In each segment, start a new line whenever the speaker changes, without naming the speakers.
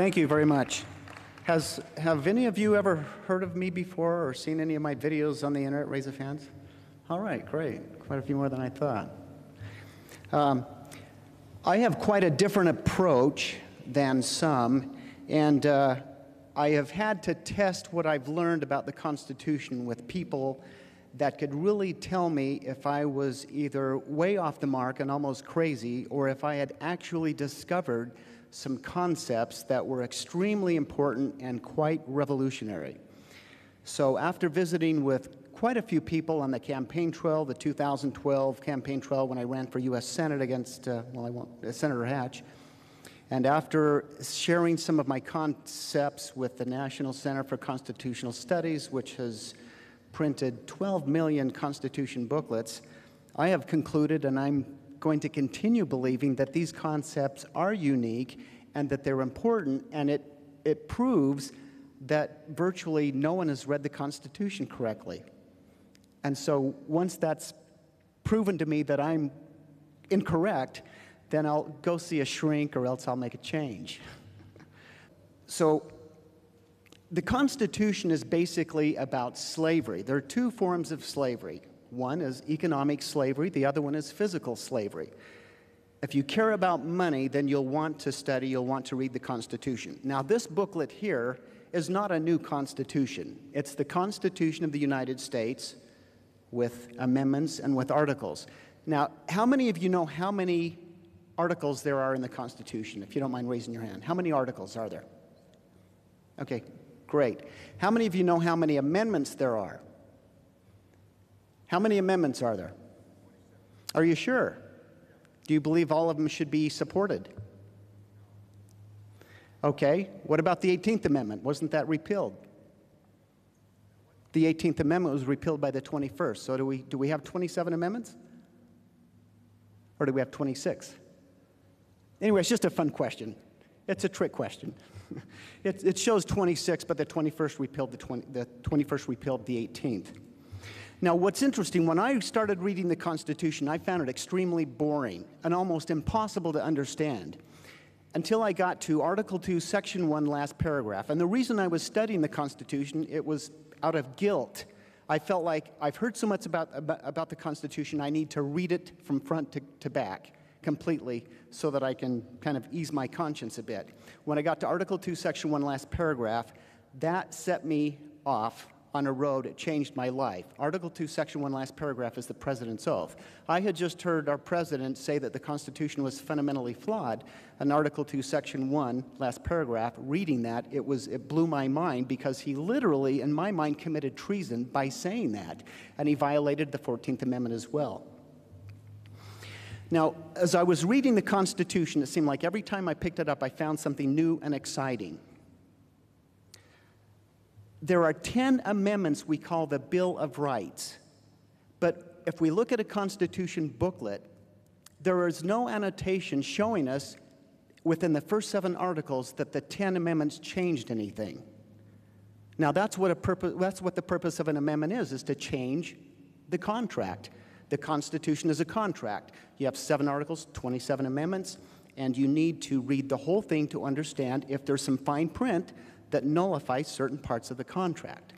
Thank you very much. Have any of you ever heard of me before or seen any of my videos on the internet? Raise of hands. All right, great. Quite a few more than I thought. I have quite a different approach than some, and I have had to test what I've learned about the Constitution with people that could really tell me if I was either way off the mark and almost crazy, or if I had actually discovered some concepts that were extremely important and quite revolutionary. So after visiting with quite a few people on the campaign trail, the 2012 campaign trail when I ran for U.S. Senate against, Senator Hatch, and after sharing some of my concepts with the National Center for Constitutional Studies, which has printed 12 million Constitution booklets, I have concluded, and I'm going to continue believing, that these concepts are unique and that they're important, and it proves that virtually no one has read the Constitution correctly. And so once that's proven to me that I'm incorrect, then I'll go see a shrink or else I'll make a change. So the Constitution is basically about slavery. There are two forms of slavery. One is economic slavery, the other one is physical slavery. If you care about money, then you'll want to study, you'll want to read the Constitution. Now, this booklet here is not a new Constitution. It's the Constitution of the United States with amendments and with articles. Now, how many of you know how many articles there are in the Constitution? If you don't mind raising your hand. How many articles are there? Okay, great. How many of you know how many amendments there are? How many amendments are there? Are you sure? Do you believe all of them should be supported? Okay, what about the 18th Amendment? Wasn't that repealed? The 18th Amendment was repealed by the 21st. So do we have 27 amendments? Or do we have 26? Anyway, it's just a fun question. It's a trick question. It shows 26, but the 21st repealed the 21st repealed the 18th. Now, what's interesting, when I started reading the Constitution, I found it extremely boring and almost impossible to understand until I got to Article 2, Section 1, last paragraph. And the reason I was studying the Constitution, it was out of guilt. I felt like I've heard so much about the Constitution, I need to read it from front to back completely so that I can kind of ease my conscience a bit. When I got to Article 2, Section 1, last paragraph, that set me off on a road. It changed my life. Article 2, Section 1, last paragraph is the President's oath. I had just heard our President say that the Constitution was fundamentally flawed. And Article 2, Section 1, last paragraph, reading that, it blew my mind because he literally, in my mind, committed treason by saying that. And he violated the 14th Amendment as well. Now, as I was reading the Constitution, it seemed like every time I picked it up, I found something new and exciting. There are 10 amendments we call the Bill of Rights. But if we look at a Constitution booklet, there is no annotation showing us within the first 7 articles that the 10 amendments changed anything. Now, that's what the purpose of an amendment is to change the contract. The Constitution is a contract. You have 7 articles, 27 amendments, and you need to read the whole thing to understand if there's some fine print that nullifies certain parts of the contract.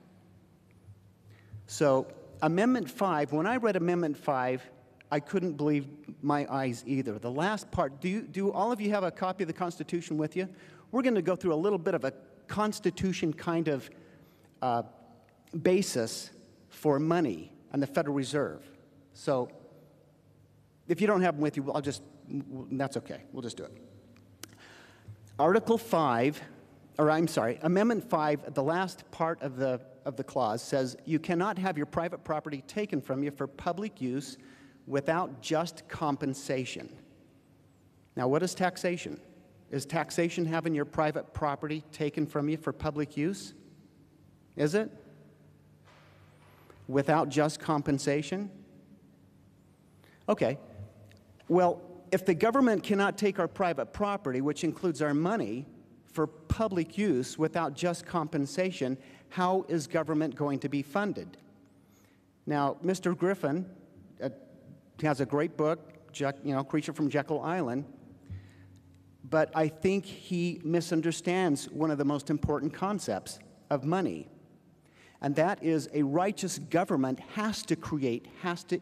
So Amendment 5, when I read Amendment 5, I couldn't believe my eyes either. The last part, do all of you have a copy of the Constitution with you? We're going to go through a little bit of a Constitution kind of basis for money and the Federal Reserve. So if you don't have them with you, that's okay. We'll just do it. Article 5, Amendment 5, the last part of the clause says, you cannot have your private property taken from you for public use without just compensation. Now, what is taxation? Is taxation having your private property taken from you for public use? Is it? Without just compensation? Okay. Well, if the government cannot take our private property, which includes our money, for public use without just compensation, how is government going to be funded? Now, Mr. Griffin has a great book, Creature from Jekyll Island, but I think he misunderstands one of the most important concepts of money. And that is a righteous government has to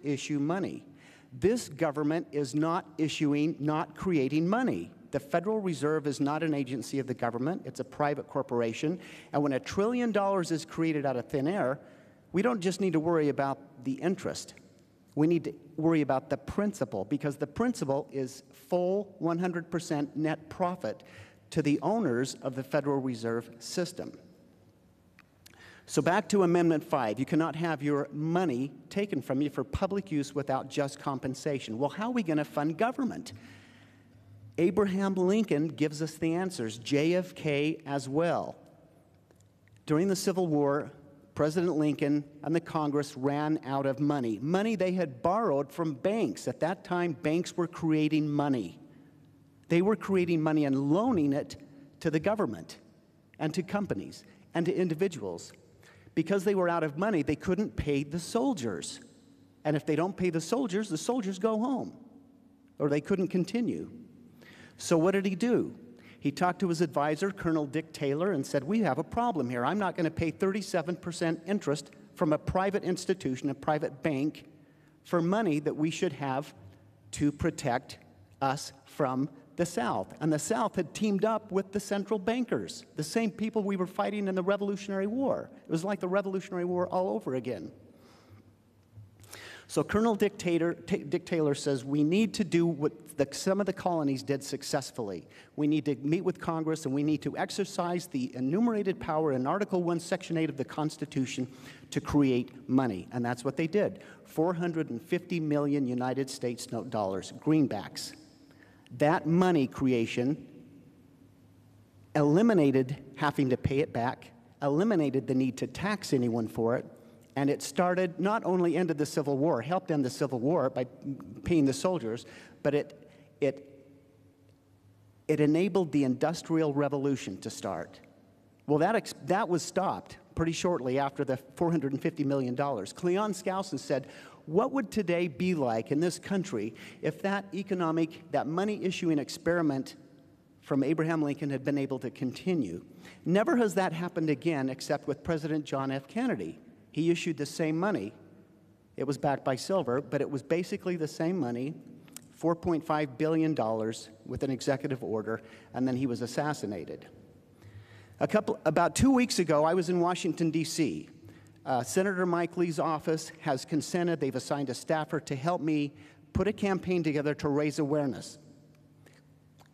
issue money. This government is not creating money. The Federal Reserve is not an agency of the government. It's a private corporation. And when $1 trillion is created out of thin air, we don't just need to worry about the interest. We need to worry about the principal, because the principal is full 100% net profit to the owners of the Federal Reserve System. So back to Amendment 5. You cannot have your money taken from you for public use without just compensation. Well, how are we going to fund government? Abraham Lincoln gives us the answers, JFK as well. During the Civil War, President Lincoln and the Congress ran out of money. Money they had borrowed from banks. At that time, banks were creating money. They were creating money and loaning it to the government and to companies and to individuals. Because they were out of money, they couldn't pay the soldiers. And if they don't pay the soldiers go home, or they couldn't continue. So what did he do? He talked to his advisor, Colonel Dick Taylor, and said, we have a problem here. I'm not going to pay 37% interest from a private institution, a private bank, for money that we should have to protect us from the South. And the South had teamed up with the central bankers, the same people we were fighting in the Revolutionary War. It was like the Revolutionary War all over again. So Colonel Dick Taylor says we need to do what some of the colonies did successfully. We need to meet with Congress, and we need to exercise the enumerated power in Article 1, Section 8 of the Constitution to create money. And that's what they did. 450 million United States dollars, greenbacks. That money creation eliminated having to pay it back, eliminated the need to tax anyone for it, and it started, not only ended the Civil War, helped end the Civil War by paying the soldiers, but it enabled the Industrial Revolution to start. Well, that was stopped pretty shortly after the $450 million. Cleon Skousen said, what would today be like in this country if that money-issuing experiment from Abraham Lincoln had been able to continue? Never has that happened again except with President John F. Kennedy. He issued the same money. It was backed by silver, but it was basically the same money, $4.5 billion with an executive order, and then he was assassinated. About 2 weeks ago, I was in Washington, D.C. Senator Mike Lee's office has consented. They've assigned a staffer to help me put a campaign together to raise awareness.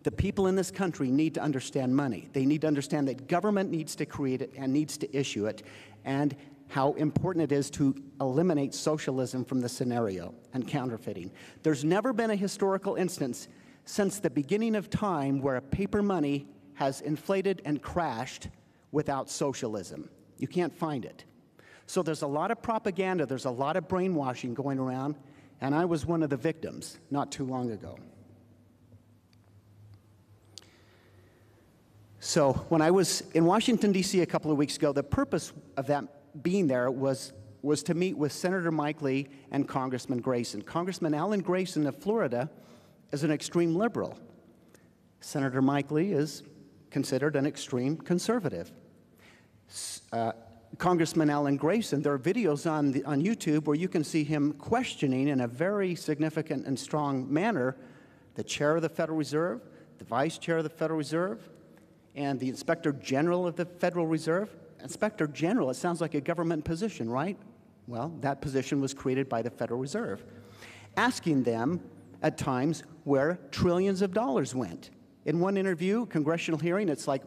The people in this country need to understand money. They need to understand that government needs to create it and needs to issue it, and how important it is to eliminate socialism from the scenario and counterfeiting. There's never been a historical instance since the beginning of time where paper money has inflated and crashed without socialism. You can't find it. So there's a lot of propaganda, there's a lot of brainwashing going around, and I was one of the victims not too long ago. So when I was in Washington, D.C. a couple of weeks ago, the purpose of that being there was to meet with Senator Mike Lee and Congressman Grayson. Congressman Alan Grayson of Florida is an extreme liberal. Senator Mike Lee is considered an extreme conservative. Congressman Alan Grayson, there are videos on YouTube where you can see him questioning in a very significant and strong manner the chair of the Federal Reserve, the vice chair of the Federal Reserve, and the Inspector General of the Federal Reserve. Inspector General, it sounds like a government position, right? Well, that position was created by the Federal Reserve, asking them at times where trillions of dollars went. In one interview, congressional hearing, it's like,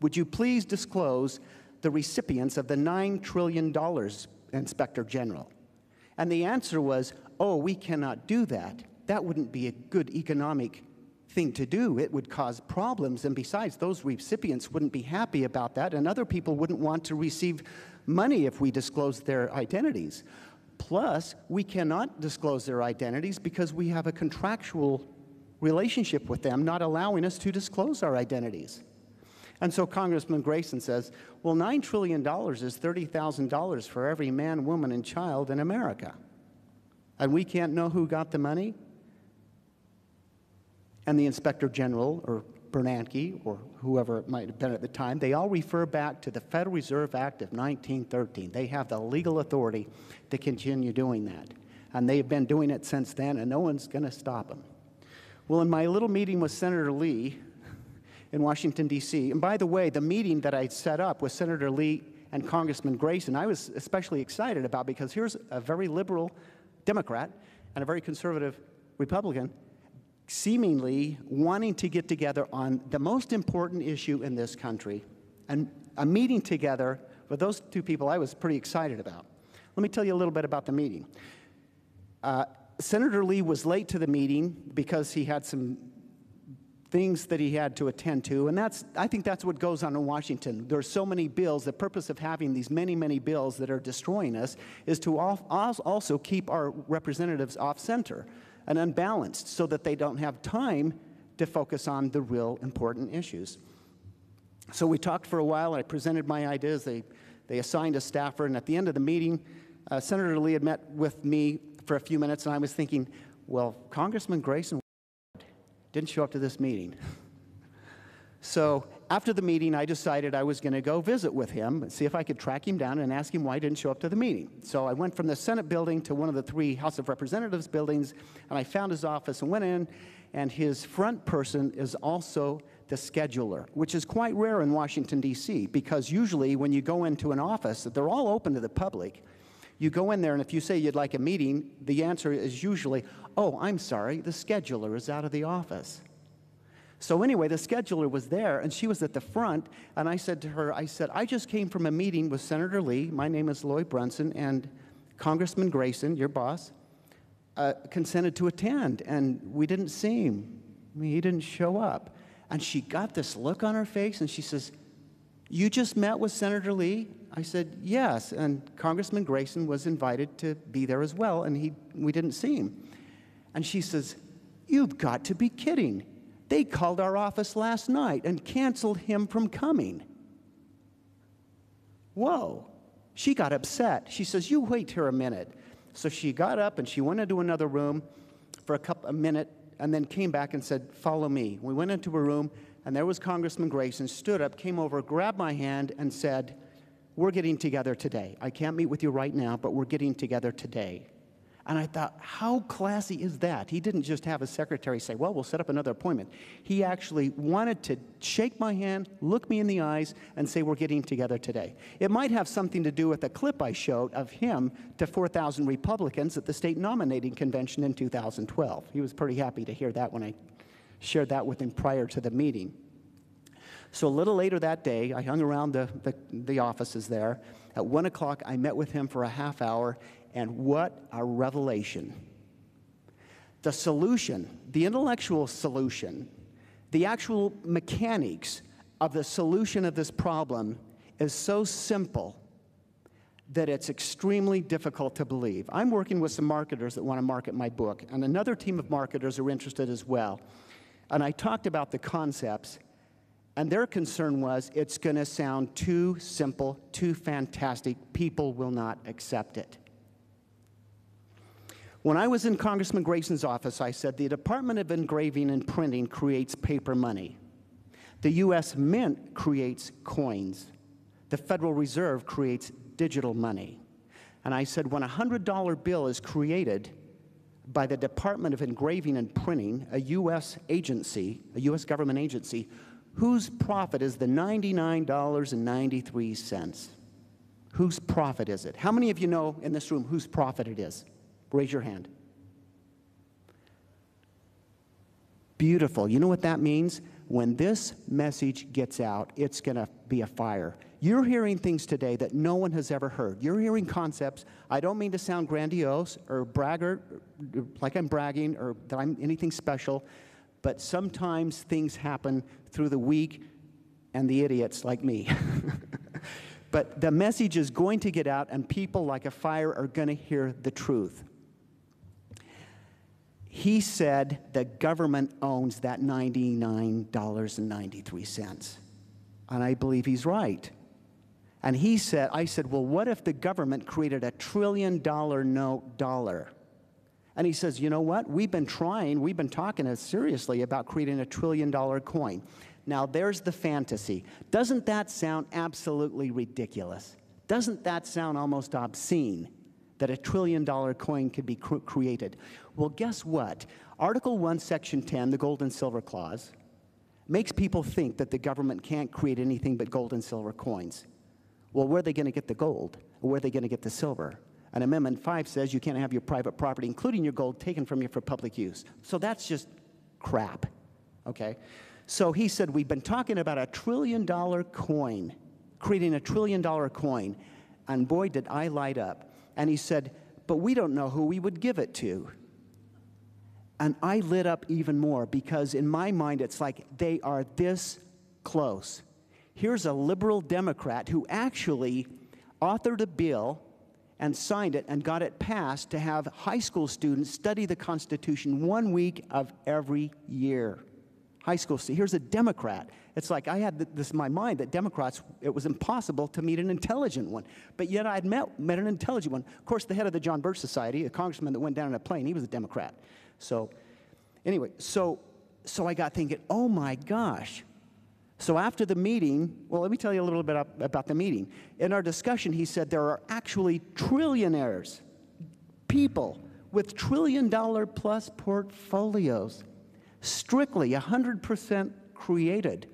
would you please disclose the recipients of the $9 trillion, Inspector General? And the answer was, oh, we cannot do that. That wouldn't be a good economic thing to do. It would cause problems, and besides, those recipients wouldn't be happy about that, and other people wouldn't want to receive money if we disclosed their identities. Plus, we cannot disclose their identities because we have a contractual relationship with them not allowing us to disclose our identities. And so Congressman Grayson says, well, $9 trillion is $30,000 for every man, woman, and child in America. And we can't know who got the money? And the Inspector General, or Bernanke or whoever it might have been at the time, they all refer back to the Federal Reserve Act of 1913. They have the legal authority to continue doing that. And they've been doing it since then, and no one's going to stop them. Well, in my little meeting with Senator Lee in Washington, D.C., and by the way, the meeting that I set up with Senator Lee and Congressman Grayson, I was especially excited about, because here's a very liberal Democrat and a very conservative Republican seemingly wanting to get together on the most important issue in this country, and a meeting together with those two people I was pretty excited about. Let me tell you a little bit about the meeting. Senator Lee was late to the meeting because he had some things that he had to attend to, and I think that's what goes on in Washington. There are so many bills. The purpose of having these many, many bills that are destroying us is to also keep our representatives off center and unbalanced, so that they don't have time to focus on the real important issues. So we talked for a while. I presented my ideas. They assigned a staffer, and at the end of the meeting, Senator Lee had met with me for a few minutes, and I was thinking, well, Congressman Grayson didn't show up to this meeting. So after the meeting, I decided I was going to go visit with him and see if I could track him down and ask him why he didn't show up to the meeting. So I went from the Senate building to one of the 3 House of Representatives buildings, and I found his office and went in, and his front person is also the scheduler, which is quite rare in Washington, D.C., because usually when you go into an office, they're all open to the public. You go in there, and if you say you'd like a meeting, the answer is usually, oh, I'm sorry, the scheduler is out of the office. So anyway, the scheduler was there, and she was at the front, and I said to her, I just came from a meeting with Senator Lee. My name is Lloyd Brunson, and Congressman Grayson, your boss, consented to attend, and we didn't see him. I mean, he didn't show up. And she got this look on her face, and she says, you just met with Senator Lee? I said, yes, and Congressman Grayson was invited to be there as well, and we didn't see him. And she says, you've got to be kidding. They called our office last night and canceled him from coming. Whoa. She got upset. She says, you wait here a minute. So she got up and she went into another room for a minute and then came back and said, follow me. We went into a room, and there was Congressman Grayson, stood up, came over, grabbed my hand, and said, we're getting together today. I can't meet with you right now, but we're getting together today. And I thought, how classy is that? He didn't just have his secretary say, well, we'll set up another appointment. He actually wanted to shake my hand, look me in the eyes, and say, we're getting together today. It might have something to do with a clip I showed of him to 4,000 Republicans at the state nominating convention in 2012. He was pretty happy to hear that when I shared that with him prior to the meeting. So a little later that day, I hung around the offices there. At 1 o'clock, I met with him for a half hour, and what a revelation. The solution, the intellectual solution, the actual mechanics of the solution of this problem is so simple that it's extremely difficult to believe. I'm working with some marketers that want to market my book, and another team of marketers are interested as well. And I talked about the concepts, and their concern was it's going to sound too simple, too fantastic. People will not accept it. When I was in Congressman Grayson's office, I said, the Department of Engraving and Printing creates paper money. The U.S. Mint creates coins. The Federal Reserve creates digital money. And I said, when a $100 bill is created by the Department of Engraving and Printing, a U.S. agency, a U.S. government agency, whose profit is the $99.93? Whose profit is it? How many of you know in this room whose profit it is? Raise your hand. Beautiful. You know what that means? When this message gets out, it's going to be a fire. You're hearing things today that no one has ever heard. You're hearing concepts. I don't mean to sound grandiose or braggart, like I'm bragging or that I'm anything special, but sometimes things happen through the weak and the idiots like me. But the message is going to get out, and people like a fire are going to hear the truth. He said the government owns that $99.93. And I believe he's right. And he said, I said, well, what if the government created $1 trillion note dollar? And he says, you know what? We've been talking seriously about creating a $1 trillion coin. Now, there's the fantasy. Doesn't that sound absolutely ridiculous? Doesn't that sound almost obscene that a $1 trillion coin could be created? Well, guess what? Article 1, Section 10, the gold and silver clause, makes people think that the government can't create anything but gold and silver coins. Well, where are they going to get the gold? Or where are they going to get the silver? And Amendment 5 says you can't have your private property, including your gold, taken from you for public use. So that's just crap, okay? So he said, we've been talking about a $1 trillion coin, creating a $1 trillion coin. And boy, did I light up. And he said, but we don't know who we would give it to. And I lit up even more, because in my mind, it's like they are this close. Here's a liberal Democrat who actually authored a bill and signed it and got it passed to have high school students study the Constitution 1 week of every year. High school, here's a Democrat. It's like I had this in my mind that Democrats, it was impossible to meet an intelligent one. But yet I'd met an intelligent one. Of course, the head of the John Birch Society, a congressman that went down in a plane, he was a Democrat. So anyway, so I got thinking, oh my gosh. So after the meeting, well, let me tell you a little bit about the meeting. In our discussion, he said there are actually trillionaires, people with $1 trillion-plus portfolios, strictly 100% created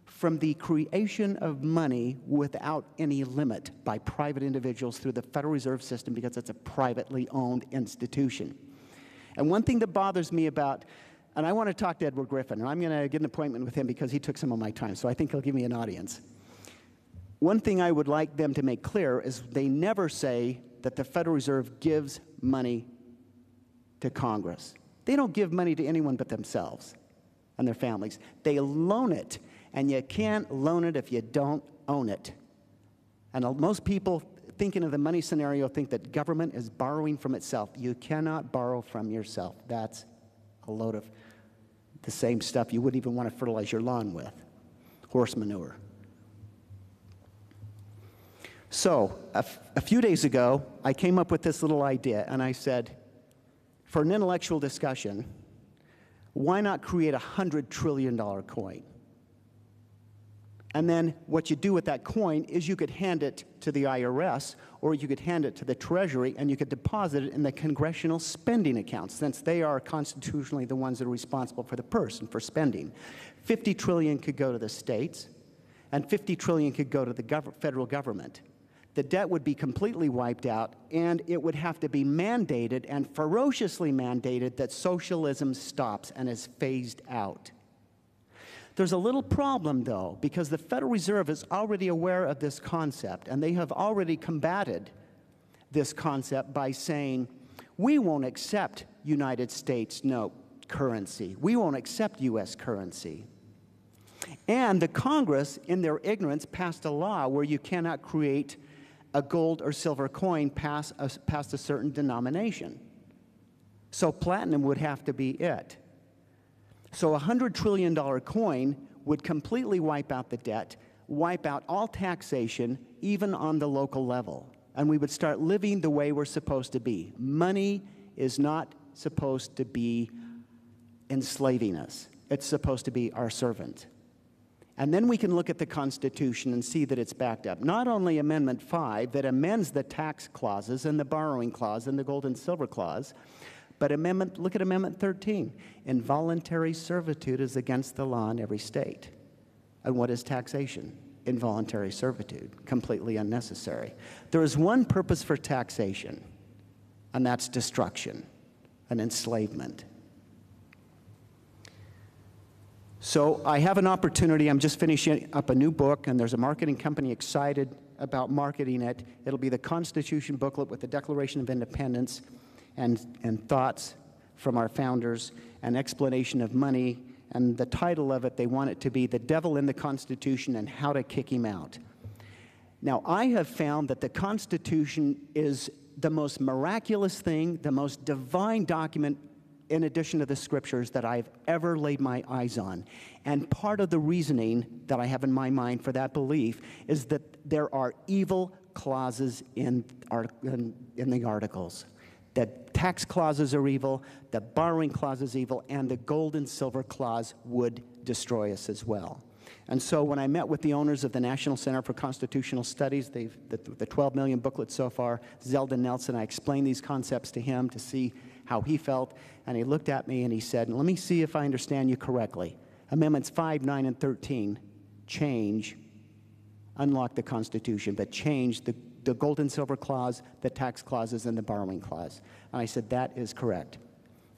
from the creation of money without any limit by private individuals through the Federal Reserve System, because it's a privately owned institution. And one thing that bothers me about, and I want to talk to Edward Griffin, and I'm going to get an appointment with him because he took some of my time, so I think he'll give me an audience. One thing I would like them to make clear is they never say that the Federal Reserve gives money to Congress. They don't give money to anyone but themselves and their families. They loan it, and you can't loan it if you don't own it. And most people thinking of the money scenario think that government is borrowing from itself. You cannot borrow from yourself. That's a load of the same stuff you wouldn't even want to fertilize your lawn with, horse manure. So a few days ago, I came up with this little idea, and I said, for an intellectual discussion, why not create a $100 trillion coin? And then what you do with that coin is you could hand it to the IRS, or you could hand it to the Treasury, and you could deposit it in the congressional spending accounts, since they are constitutionally the ones that are responsible for the purse and for spending. $50 trillion could go to the states, and $50 trillion could go to the federal government. The debt would be completely wiped out, and it would have to be mandated, and ferociously mandated, that socialism stops and is phased out. There's a little problem, though, because the Federal Reserve is already aware of this concept, and they have already combated this concept by saying, we won't accept United States note currency. We won't accept U.S. currency. And the Congress, in their ignorance, passed a law where you cannot create a gold or silver coin past a certain denomination. So platinum would have to be it. So a $100 trillion coin would completely wipe out the debt, wipe out all taxation, even on the local level. And we would start living the way we're supposed to be. Money is not supposed to be enslaving us. It's supposed to be our servant. And then we can look at the Constitution and see that it's backed up. Not only Amendment 5 that amends the tax clauses and the borrowing clause and the gold and silver clause, but look at Amendment 13. Involuntary servitude is against the law in every state. And what is taxation? Involuntary servitude, completely unnecessary. There is one purpose for taxation, and that's destruction and enslavement. So I have an opportunity. I'm just finishing up a new book, and there's a marketing company excited about marketing it. It'll be the Constitution booklet with the Declaration of Independence and thoughts from our founders, an explanation of money, and the title of it, they want it to be The Devil in the Constitution and How to Kick Him Out. Now, I have found that the Constitution is the most miraculous thing, the most divine document, in addition to the scriptures, that I've ever laid my eyes on. And part of the reasoning that I have in my mind for that belief is that there are evil clauses in the articles that tax clauses are evil, the borrowing clause is evil, and the gold and silver clause would destroy us as well. And so when I met with the owners of the National Center for Constitutional Studies, the 12 million booklets so far, Zeldin Nelson, I explained these concepts to him to see how he felt, and he looked at me and he said, let me see if I understand you correctly. Amendments 5, 9, and 13 change, unlock the Constitution, but change the gold and silver clause, the tax clauses, and the borrowing clause. And I said, that is correct.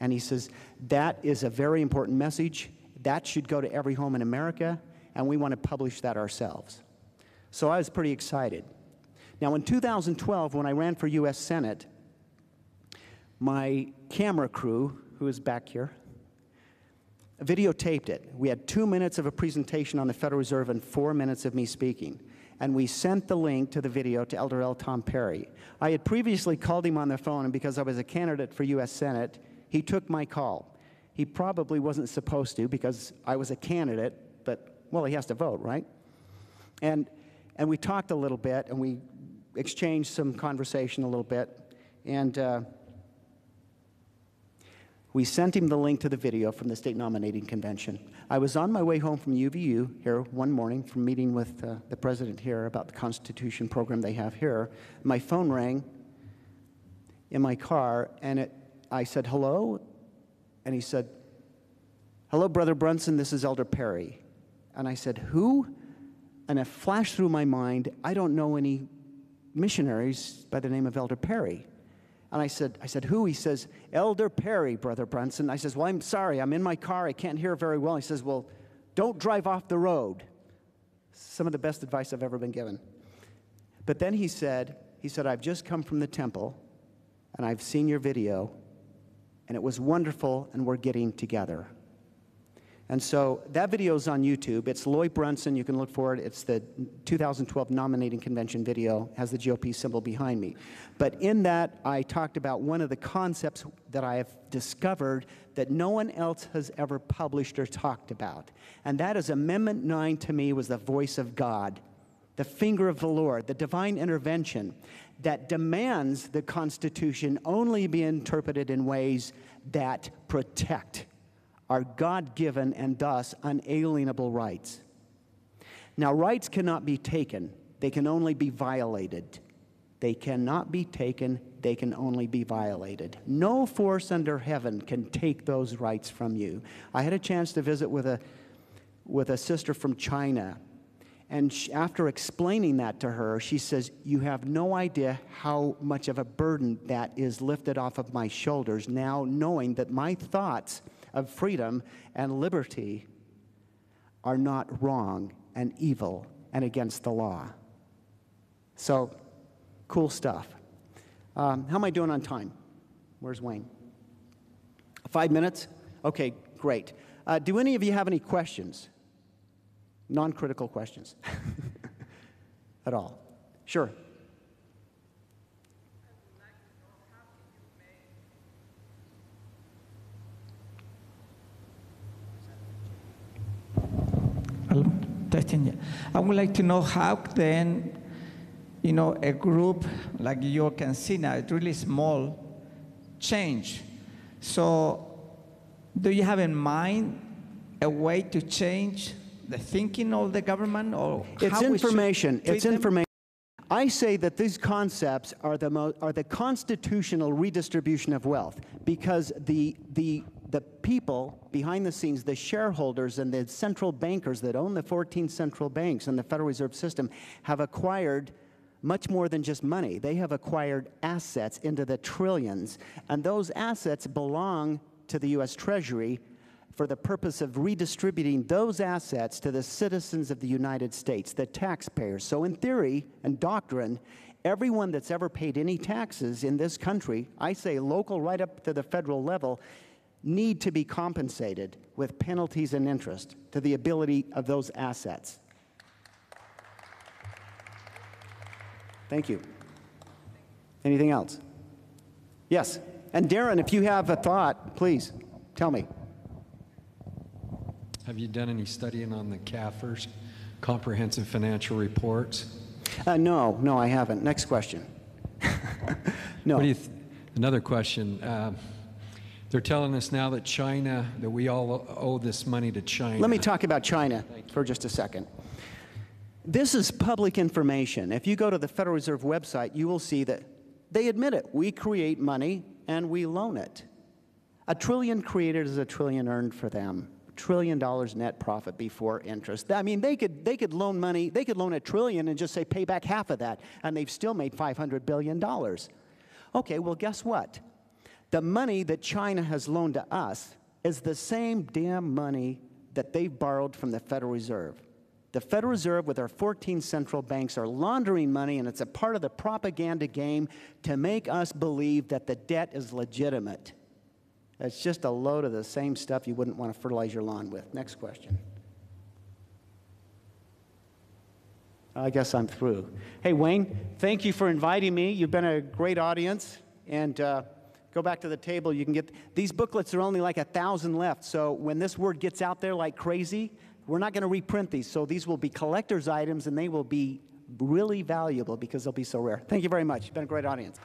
And he says, that is a very important message. That should go to every home in America, and we want to publish that ourselves. So I was pretty excited. Now, in 2012, when I ran for U.S. Senate, my camera crew, who is back here, videotaped it. We had 2 minutes of a presentation on the Federal Reserve and 4 minutes of me speaking. And we sent the link to the video to Elder L. Tom Perry. I had previously called him on the phone, and because I was a candidate for U.S. Senate, he took my call. He probably wasn't supposed to because I was a candidate, but, well, he has to vote, right? And we talked a little bit, and we exchanged some conversation a little bit, and we sent him the link to the video from the state nominating convention. I was on my way home from UVU here one morning from meeting with the president here about the Constitution program they have here. My phone rang in my car, and I said, hello? And he said, hello, Brother Brunson, this is Elder Perry. And I said, who? And it flashed through my mind, I don't know any missionaries by the name of Elder Perry. And I said, who? He says, Elder Perry, Brother Brunson. I says, well, I'm sorry, I'm in my car, I can't hear very well. He says, well, don't drive off the road. Some of the best advice I've ever been given. But then he said, I've just come from the temple, and I've seen your video, and it was wonderful, and we're getting together. And so that video is on YouTube. It's Lloyd Brunson. You can look for it. It's the 2012 nominating convention video. It has the GOP symbol behind me. But in that, I talked about one of the concepts that I have discovered that no one else has ever published or talked about. And that is Amendment 9 to me was the voice of God, the finger of the Lord, the divine intervention that demands the Constitution only be interpreted in ways that protect our God-given and thus unalienable rights. Now, rights cannot be taken. They can only be violated. They cannot be taken. They can only be violated. No force under heaven can take those rights from you. I had a chance to visit with a sister from China, and after explaining that to her, she says, you have no idea how much of a burden that is lifted off of my shoulders now, knowing that my thoughts of freedom and liberty are not wrong and evil and against the law. So, cool stuff. How am I doing on time? Where's Wayne? 5 minutes? Okay, great. Do any of you have any questions? Non-critical questions at all? Sure.
Testing. I would like to know how then, a group like you can see now, it's really small, change. So do you have in mind a way to change the thinking of the government? Or
it's information. It's information. I say that these concepts are the constitutional redistribution of wealth, because the people behind the scenes, the shareholders and the central bankers that own the 14 central banks and the Federal Reserve System have acquired much more than just money. They have acquired assets into the trillions, and those assets belong to the U.S. Treasury for the purpose of redistributing those assets to the citizens of the United States, the taxpayers. So in theory and doctrine, everyone that's ever paid any taxes in this country, I say local right up to the federal level, need to be compensated with penalties and interest to the ability of those assets. Thank you. Anything else? Yes. And Darren, if you have a thought, please tell me.
Have you done any studying on the CAFR's comprehensive financial reports?
No, I haven't. Next question. No.
Another question. They're telling us now that China, that we all owe this money to China.
Let me talk about China for just a second. This is public information. If you go to the Federal Reserve website, you will see that they admit it. We create money and we loan it. $1 trillion created is $1 trillion earned for them. $1 trillion net profit before interest. I mean, they could loan money, they could loan $1 trillion and just say pay back half of that, and they've still made $500 billion. Okay, well, guess what? The money that China has loaned to us is the same damn money that they've borrowed from the Federal Reserve. The Federal Reserve, with our 14 central banks, are laundering money, and it's a part of the propaganda game to make us believe that the debt is legitimate. It's just a load of the same stuff you wouldn't want to fertilize your lawn with. Next question. I guess I'm through. Hey, Wayne, thank you for inviting me. You've been a great audience. And go back to the table. You can get these booklets are only like 1,000 left. So when this word gets out there like crazy, we're not going to reprint these. So these will be collector's items, and they will be really valuable because they'll be so rare. Thank you very much. You've been a great audience.